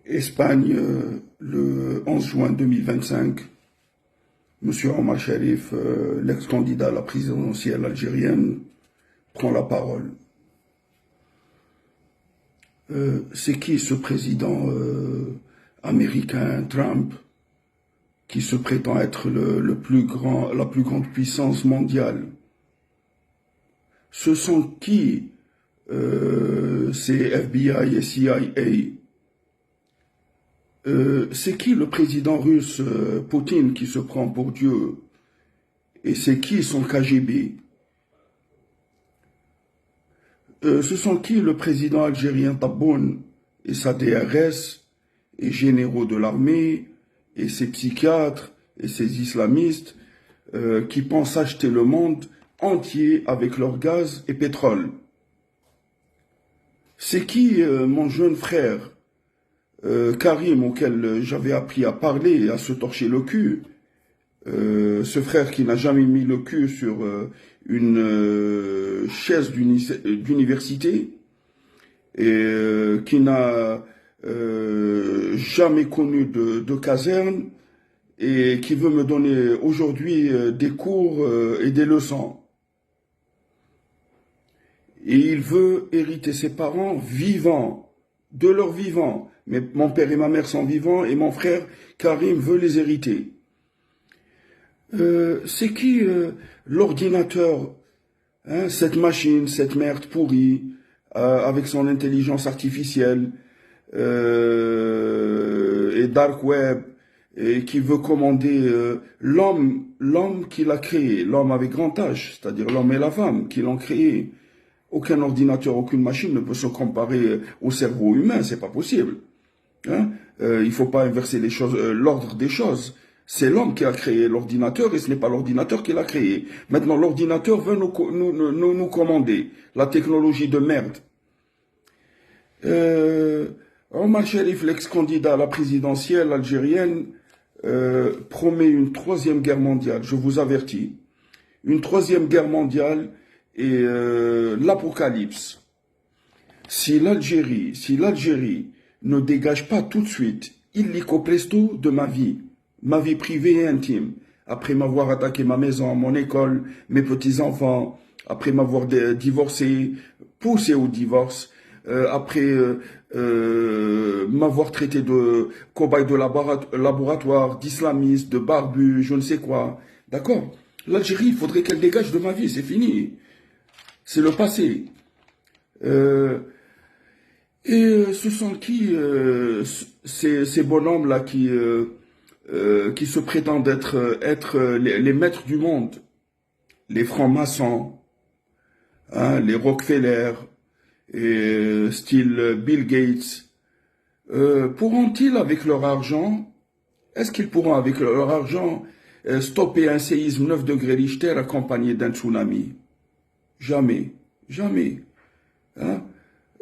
Espagne, le 11 juin 2025, M. Omar Sharif, l'ex-candidat à la présidentielle algérienne, prend la parole. C'est qui ce président américain, Trump, qui se prétend être la plus grande puissance mondiale? Ce sont qui ces FBI et CIA? C'est qui le président russe Poutine qui se prend pour Dieu? Et c'est qui son KGB? Ce sont qui le président algérien Tabboune et sa DRS, et généraux de l'armée, et ses psychiatres, et ses islamistes, qui pensent acheter le monde entier avec leur gaz et pétrole? C'est qui mon jeune frère Karim, auquel j'avais appris à parler et à se torcher le cul, ce frère qui n'a jamais mis le cul sur une chaise d'université et qui n'a jamais connu de caserne et qui veut me donner aujourd'hui des cours et des leçons. Et il veut hériter ses parents vivants, de leur vivant. Mais mon père et ma mère sont vivants et mon frère Karim veut les hériter. C'est qui l'ordinateur, hein, cette machine, cette merde pourrie, avec son intelligence artificielle et dark web, et qui veut commander l'homme qu'il a créé, l'homme avec grand H, c'est-à-dire l'homme et la femme qui l'ont créé. Aucun ordinateur, aucune machine ne peut se comparer au cerveau humain, c'est pas possible. Hein? Il ne faut pas inverser les choses, l'ordre des choses. C'est l'homme qui a créé l'ordinateur et ce n'est pas l'ordinateur qui l'a créé. Maintenant, l'ordinateur veut nous commander. La technologie de merde. Omar Sharif, l'ex-candidat à la présidentielle algérienne, promet une troisième guerre mondiale. Je vous avertis. Une troisième guerre mondiale et l'apocalypse. Si l'Algérie ne dégage pas tout de suite, illico presto, de ma vie privée et intime, après m'avoir attaqué ma maison, mon école, mes petits-enfants, après m'avoir divorcé, poussé au divorce, après m'avoir traité de cobaye de laboratoire, d'islamiste, de barbu, je ne sais quoi. D'accord? L'Algérie, il faudrait qu'elle dégage de ma vie, c'est fini. C'est le passé. Et ce sont qui ces bonhommes-là qui se prétendent être les maîtres du monde? Les francs-maçons, hein, les Rockefeller, et style Bill Gates. Pourront-ils avec leur argent, est-ce qu'ils pourront avec leur argent stopper un séisme 9 degrés Richter accompagné d'un tsunami? Jamais, jamais. Hein?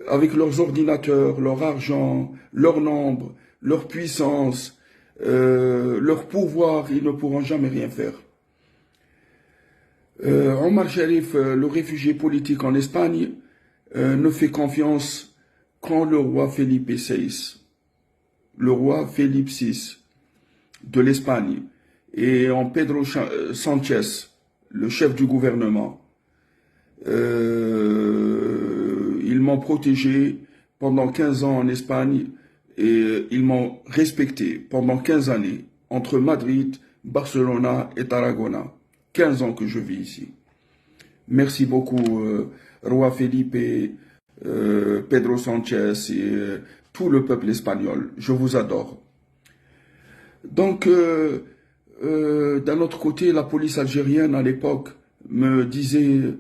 Avec leurs ordinateurs, leur argent, leur nombre, leur puissance, leur pouvoir, ils ne pourront jamais rien faire. Omar Sharif, le réfugié politique en Espagne, ne fait confiance qu'en le roi Felipe VI, le roi Felipe VI de l'Espagne, et en Pedro Sánchez, le chef du gouvernement. Ils m'ont protégé pendant 15 ans en Espagne et ils m'ont respecté pendant 15 années entre Madrid, Barcelona et Tarragona. 15 ans que je vis ici. Merci beaucoup, Roi Felipe, Pedro Sánchez et tout le peuple espagnol. Je vous adore. Donc, d'un autre côté, la police algérienne à l'époque me disait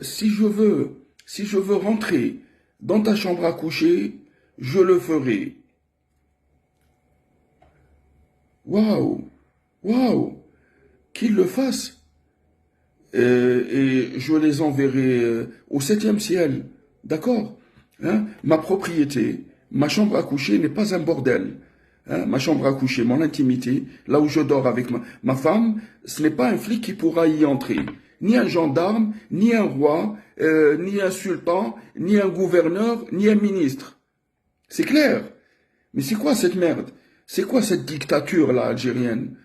si je veux rentrer dans ta chambre à coucher, je le ferai. Waouh, waouh, qu'ils le fassent. Et je les enverrai au 7e ciel, d'accord, hein? Ma propriété, ma chambre à coucher n'est pas un bordel. Hein? Ma chambre à coucher, mon intimité, là où je dors avec ma femme, ce n'est pas un flic qui pourra y entrer. Ni un gendarme, ni un roi, ni un sultan, ni un gouverneur, ni un ministre. C'est clair. Mais c'est quoi cette merde? C'est quoi cette dictature-là algérienne?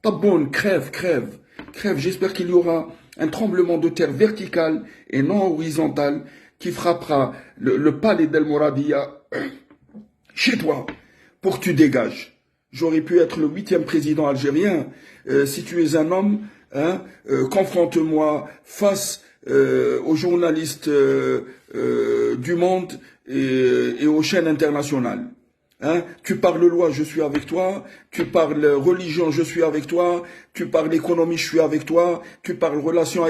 Tabon, crève, crève, crève. J'espère qu'il y aura un tremblement de terre vertical et non horizontal qui frappera le palais d'El Mouradia chez toi pour que tu dégages. J'aurais pu être le 8e président algérien. Si tu es un homme, hein, confronte-moi face aux journalistes du monde et aux chaînes internationales. Hein? Tu parles loi, je suis avec toi. Tu parles religion, je suis avec toi. Tu parles économie, je suis avec toi. Tu parles relations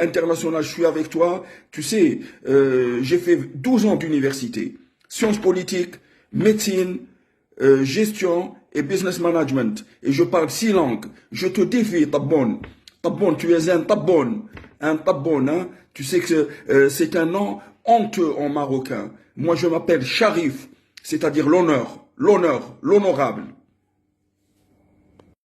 internationales, je suis avec toi. Tu sais, j'ai fait 12 ans d'université. Sciences politiques, médecine, gestion et business management. Et je parle 6 langues. Je te défie, Tabon. Tabon, tu es un Tabon. Un Tabon, hein? Tu sais que c'est un nom honteux en marocain. Moi, je m'appelle Sharif, c'est-à-dire l'honneur, l'honorable.